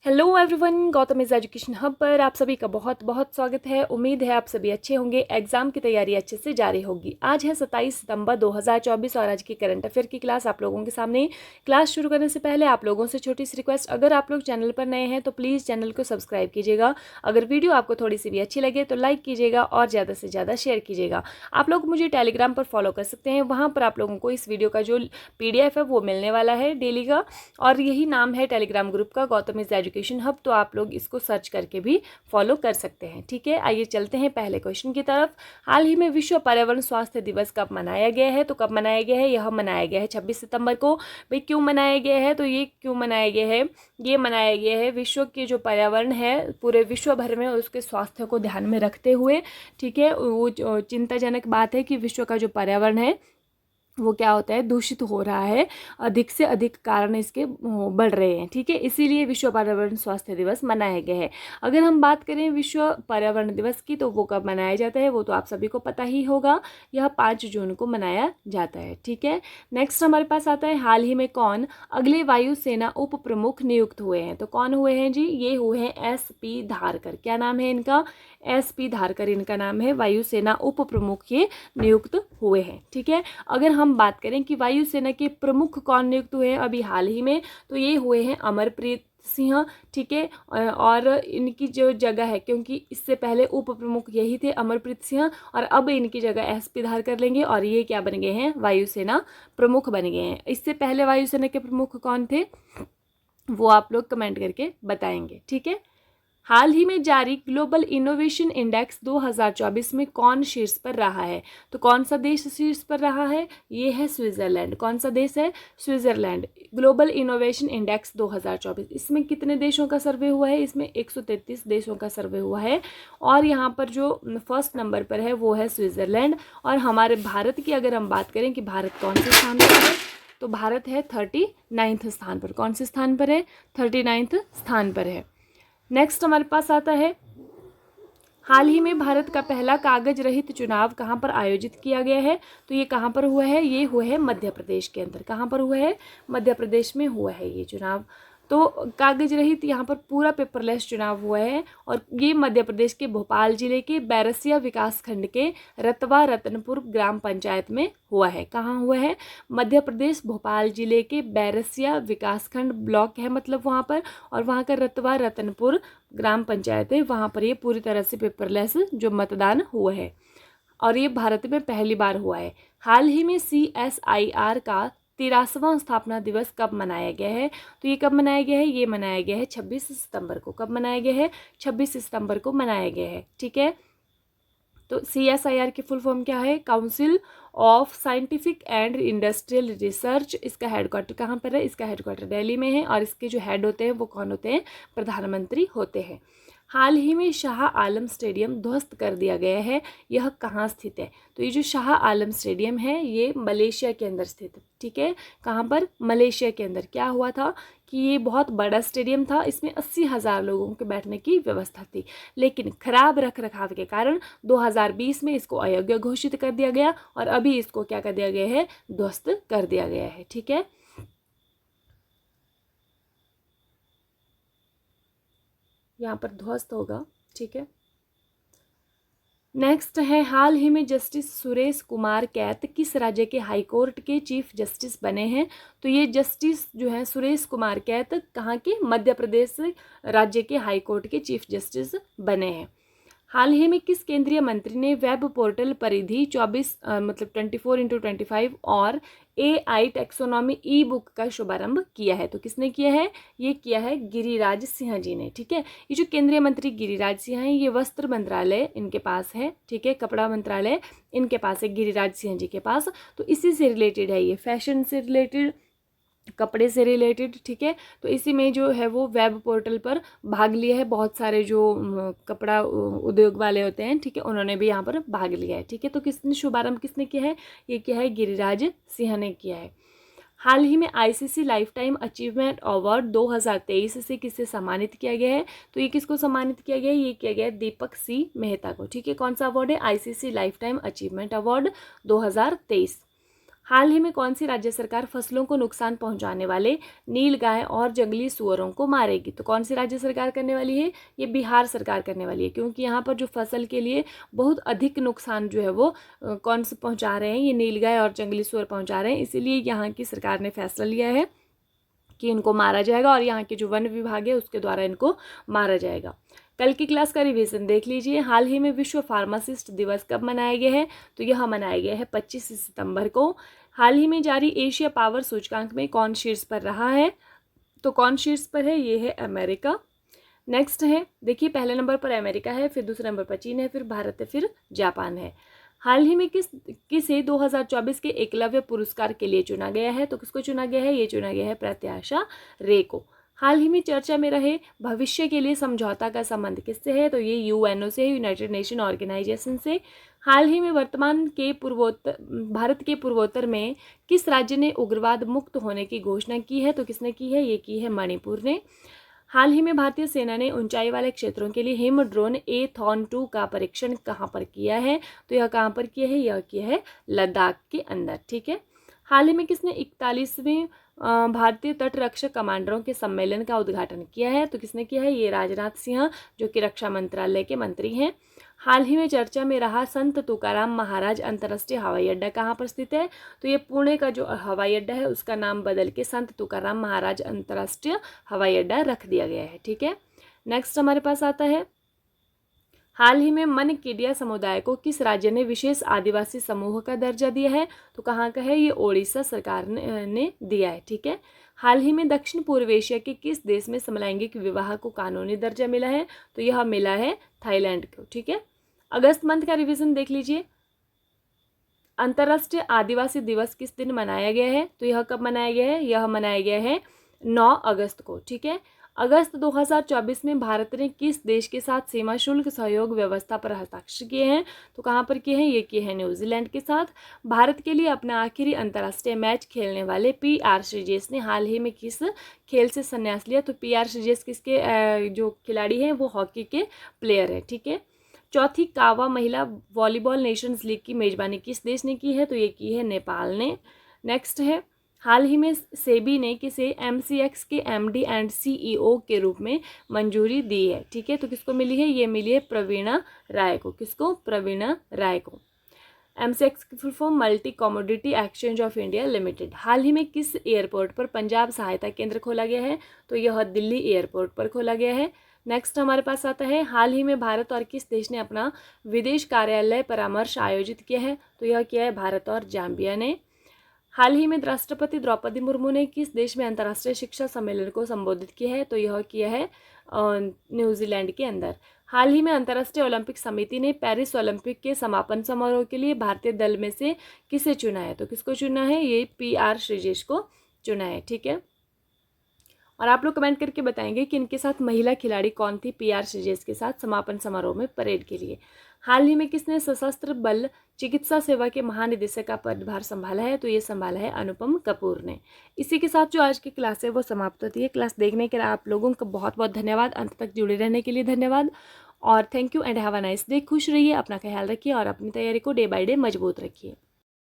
Hello everyone, Gautam is education hub पर आप सभी का बहुत बहुत स्वागत है। उम्मीद है आप सभी अच्छे होंगे, एग्जाम की तैयारी अच्छे से जारी होगी। आज है 27 सितंबर 2024 और आज की करंट अफेयर की क्लास आप लोगों के सामने। क्लास शुरू करने से पहले आप लोगों से छोटी सी रिक्वेस्ट, अगर आप लोग चैनल पर नए हैं तो प्लीज़ चैनल को सब्सक्राइब कीजिएगा। अगर वीडियो आपको थोड़ी सी भी अच्छी लगे तो लाइक कीजिएगा और ज़्यादा से ज़्यादा शेयर कीजिएगा। आप लोग मुझे टेलीग्राम पर फॉलो कर सकते हैं, वहाँ पर आप लोगों को इस वीडियो का जो PDF है वो मिलने वाला है डेली का, और यही नाम है टेलीग्राम ग्रुप का, गौतम इज एजुकेशन हब। तो आप लोग इसको सर्च करके भी फॉलो कर सकते हैं। ठीक है, आइए चलते हैं पहले क्वेश्चन की तरफ। हाल ही में विश्व पर्यावरण स्वास्थ्य दिवस कब मनाया गया है? तो कब मनाया गया है? यह मनाया गया है 26 सितंबर को। भाई क्यों मनाया गया है? तो ये क्यों मनाया गया है? ये मनाया गया है विश्व के जो पर्यावरण है पूरे विश्व भर में उसके स्वास्थ्य को ध्यान में रखते हुए। ठीक है, वो चिंताजनक बात है कि विश्व का जो पर्यावरण है वो क्या होता है, दूषित हो रहा है, अधिक से अधिक कारण इसके बढ़ रहे हैं। ठीक है, इसीलिए विश्व पर्यावरण स्वास्थ्य दिवस मनाया गया है। अगर हम बात करें विश्व पर्यावरण दिवस की तो वो कब मनाया जाता है वो तो आप सभी को पता ही होगा, यह 5 जून को मनाया जाता है। ठीक है, नेक्स्ट हमारे पास आता है हाल ही में कौन अगले वायुसेना उप प्रमुख नियुक्त हुए हैं? तो कौन हुए हैं जी? ये हुए हैं SP धारकर। क्या नाम है इनका? SP धारकर इनका नाम है, वायुसेना उप प्रमुख ये नियुक्त हुए हैं। ठीक है, अगर हम बात करें कि वायुसेना के प्रमुख कौन नियुक्त हुए हैं अभी हाल ही में, तो ये हुए हैं अमरप्रीत सिंह। ठीक है, और इनकी जो जगह है, क्योंकि इससे पहले उप प्रमुख यही थे अमरप्रीत सिंह, और अब इनकी जगह SP धारकर लेंगे और ये क्या बन गए हैं? वायुसेना प्रमुख बन गए हैं। इससे पहले वायुसेना के प्रमुख कौन थे वो आप लोग कमेंट करके बताएंगे। ठीक है, हाल ही में जारी ग्लोबल इनोवेशन इंडेक्स 2024 में कौन शीर्ष पर रहा है? तो कौन सा देश शीर्ष पर रहा है? ये है स्विट्जरलैंड। कौन सा देश है? स्विट्जरलैंड। ग्लोबल इनोवेशन इंडेक्स 2024, इसमें कितने देशों का सर्वे हुआ है? इसमें 133 देशों का सर्वे हुआ है, और यहाँ पर जो फर्स्ट नंबर पर है वो है स्विट्जरलैंड। और हमारे भारत की अगर हम बात करें कि भारत कौन से स्थान पर है, तो भारत है 39th स्थान पर। कौन से स्थान पर है? 39th स्थान पर है। नेक्स्ट हमारे पास आता है हाल ही में भारत का पहला कागज रहित चुनाव कहाँ पर आयोजित किया गया है? तो ये कहाँ पर हुआ है? ये हुआ है मध्य प्रदेश के अंदर। कहाँ पर हुआ है? मध्य प्रदेश में हुआ है ये चुनाव। तो कागज रहित यहाँ पर पूरा पेपरलेस चुनाव हुआ है, और ये मध्य प्रदेश के भोपाल जिले के बैरसिया विकास खंड के रतवा रतनपुर ग्राम पंचायत में हुआ है। कहाँ हुआ है? मध्य प्रदेश भोपाल जिले के बैरसिया विकास खंड ब्लॉक है मतलब वहाँ पर, और वहाँ का रतवा रतनपुर ग्राम पंचायत है, वहाँ पर ये पूरी तरह से पेपरलेस जो मतदान हुआ है, और ये भारत में पहली बार हुआ है। हाल ही में CSIR का 83वां स्थापना दिवस कब मनाया गया है? तो ये कब मनाया गया है? ये मनाया गया है 26 सितंबर को। कब मनाया गया है? 26 सितंबर को मनाया गया है। ठीक है, तो CSIR की फुल फॉर्म क्या है? Council of scientific and industrial research. इसका हेडक्वार्टर कहाँ पर है? इसका हेडक्वार्टर दिल्ली में है, और इसके जो हेड होते हैं वो कौन होते हैं? प्रधानमंत्री होते हैं। हाल ही में शाह आलम स्टेडियम ध्वस्त कर दिया गया है, यह कहाँ स्थित है? तो ये जो शाह आलम स्टेडियम है ये मलेशिया के अंदर स्थित है। ठीक है, कहाँ पर? मलेशिया के अंदर। क्या हुआ था कि ये बहुत बड़ा स्टेडियम था, इसमें 80,000 लोगों के बैठने की व्यवस्था थी, लेकिन खराब रख रखाव के कारण 2020 में इसको अयोग्य घोषित कर दिया गया, और अभी इसको क्या कर दिया गया है? ध्वस्त कर दिया गया है। ठीक है, यहाँ पर ध्वस्त होगा। ठीक है, नेक्स्ट है हाल ही में जस्टिस सुरेश कुमार कैत किस राज्य के हाई कोर्ट के चीफ जस्टिस बने हैं? तो ये जस्टिस जो है सुरेश कुमार कैत कहाँ के? मध्य प्रदेश राज्य के हाई कोर्ट के चीफ जस्टिस बने हैं। हाल ही में किस केंद्रीय मंत्री ने वेब पोर्टल परिधि 24x25 और AI टैक्सोनॉमी E-बुक का शुभारंभ किया है? तो किसने किया है? ये किया है गिरिराज सिंह जी ने। ठीक है, ये जो केंद्रीय मंत्री गिरिराज सिंह हैं ये वस्त्र मंत्रालय इनके पास है। ठीक है, कपड़ा मंत्रालय इनके पास है, गिरिराज सिंह जी के पास। तो इसी से रिलेटेड है ये, फैशन से रिलेटेड, कपड़े से रिलेटेड। ठीक है, तो इसी में जो है वो वेब पोर्टल पर भाग लिया है, बहुत सारे जो कपड़ा उद्योग वाले होते हैं, ठीक है, उन्होंने भी यहाँ पर भाग लिया है। ठीक है, तो किसने शुभारंभ किसने किया है? ये किया है गिरिराज सिंह ने किया है। हाल ही में ICC life time achievement award 2023 से किसे सम्मानित किया गया है? तो ये किसको सम्मानित किया गया है? ये किया गया है दीपक C मेहता को। ठीक है, कौन सा अवार्ड है? ICC life time achievement award 2023। हाल ही में कौन सी राज्य सरकार फसलों को नुकसान पहुंचाने वाले नीलगाय और जंगली सुअरों को मारेगी? तो कौन सी राज्य सरकार करने वाली है? ये बिहार सरकार करने वाली है, क्योंकि यहाँ पर जो फसल के लिए बहुत अधिक नुकसान जो है वो कौन से पहुंचा रहे हैं, ये नीलगाय और जंगली सुअर पहुंचा रहे हैं। इसीलिए यहाँ की सरकार ने फैसला लिया है कि इनको मारा जाएगा और यहाँ के जो वन विभाग है उसके द्वारा इनको मारा जाएगा। कल की क्लास का रिवीजन देख लीजिए। हाल ही में विश्व फार्मासिस्ट दिवस कब मनाया गया है? तो यह मनाया गया है 25 सितंबर को। हाल ही में जारी एशिया पावर सूचकांक में कौन शीर्ष पर रहा है? तो कौन शीर्ष पर है? ये है अमेरिका। नेक्स्ट है, देखिए पहले नंबर पर अमेरिका है, फिर दूसरे नंबर पर चीन है, फिर भारत है, फिर जापान है। हाल ही में किसे 2024 के एकलव्य पुरस्कार के लिए चुना गया है? तो किसको चुना गया है? ये चुना गया है प्रत्याशा रे को। हाल ही में चर्चा में रहे भविष्य के लिए समझौता का संबंध किससे है? तो ये यूएनओ से, यूनाइटेड नेशन ऑर्गेनाइजेशन से। हाल ही में भारत के पूर्वोत्तर में किस राज्य ने उग्रवाद मुक्त होने की घोषणा की है? तो किसने की है? ये की है मणिपुर ने। हाल ही में भारतीय सेना ने ऊंचाई वाले क्षेत्रों के लिए हिम ड्रोन एथॉन 2 का परीक्षण कहाँ पर किया है? तो यह कहाँ पर किया है? यह किया है लद्दाख के अंदर। ठीक है। हाल ही में किसने 41वें भारतीय तटरक्षक कमांडरों के सम्मेलन का उद्घाटन किया है? तो किसने किया है? ये राजनाथ सिंह, जो कि रक्षा मंत्रालय के मंत्री हैं। हाल ही में चर्चा में रहा संत तुकाराम महाराज अंतर्राष्ट्रीय हवाई अड्डा कहाँ पर स्थित है? तो ये पुणे का जो हवाई अड्डा है उसका नाम बदल के संत तुकाराम महाराज अंतर्राष्ट्रीय हवाई अड्डा रख दिया गया है। ठीक है। नेक्स्ट हमारे पास आता है, हाल ही में मनकेडिया समुदाय को किस राज्य ने विशेष आदिवासी समूह का दर्जा दिया है? तो कहाँ का है? ये ओडिशा सरकार ने दिया है। ठीक है। हाल ही में दक्षिण पूर्व एशिया के किस देश में समलैंगिक विवाह को कानूनी दर्जा मिला है? तो यह मिला है थाईलैंड को। ठीक है। अगस्त मंथ का रिवीजन देख लीजिए। अंतर्राष्ट्रीय आदिवासी दिवस किस दिन मनाया गया है? तो यह कब मनाया गया है? यह मनाया गया है 9 अगस्त को। ठीक है। अगस्त 2024 में भारत ने किस देश के साथ सीमा शुल्क सहयोग व्यवस्था पर हस्ताक्षर किए हैं? तो कहाँ पर किए हैं? ये किए हैं न्यूजीलैंड के साथ। भारत के लिए अपना आखिरी अंतर्राष्ट्रीय मैच खेलने वाले PR श्रीजेश ने हाल ही में किस खेल से संन्यास लिया? तो PR श्रीजेश किसके जो खिलाड़ी हैं वो हॉकी के प्लेयर है। ठीक है। चौथी कावा महिला वॉलीबॉल नेशंस लीग की मेजबानी किस देश ने की है? तो ये की है नेपाल ने। नेक्स्ट है, हाल ही में सेबी ने किसे MCX के MD एंड CEO के रूप में मंजूरी दी है? ठीक है। तो किसको मिली है? ये मिली है प्रवीणा राय को। किसको? प्रवीणा राय को। MCX की full form multi commodity exchange of India limited. हाल ही में किस एयरपोर्ट पर पंजाब सहायता केंद्र खोला गया है? तो यह दिल्ली एयरपोर्ट पर खोला गया है। नेक्स्ट हमारे पास आता है, हाल ही में भारत और किस देश ने अपना विदेश कार्यालय परामर्श आयोजित किया है? तो यह किया है भारत और जाम्बिया ने। हाल ही में राष्ट्रपति द्रौपदी मुर्मू ने किस देश में अंतर्राष्ट्रीय शिक्षा सम्मेलन को संबोधित किया है? तो यह किया है न्यूजीलैंड के अंदर। हाल ही में अंतर्राष्ट्रीय ओलंपिक समिति ने पेरिस ओलंपिक के समापन समारोह के लिए भारतीय दल में से किसे चुना है? तो किसको चुना है? ये PR श्रीजेश को चुना है। ठीक है। और आप लोग कमेंट करके बताएंगे कि इनके साथ महिला खिलाड़ी कौन थी PR श्रीजेश के साथ समापन समारोह में परेड के लिए। हाल ही में किसने सशस्त्र बल चिकित्सा सेवा के महानिदेशक का पदभार संभाला है? तो ये संभाला है अनुपम कपूर ने। इसी के साथ जो आज की क्लास है वो समाप्त होती है। क्लास देखने के लिए आप लोगों का बहुत बहुत धन्यवाद। अंत तक जुड़े रहने के लिए धन्यवाद और thank you and have a nice day. खुश रहिए, अपना ख्याल रखिए और अपनी तैयारी को डे बाय डे मजबूत रखिए।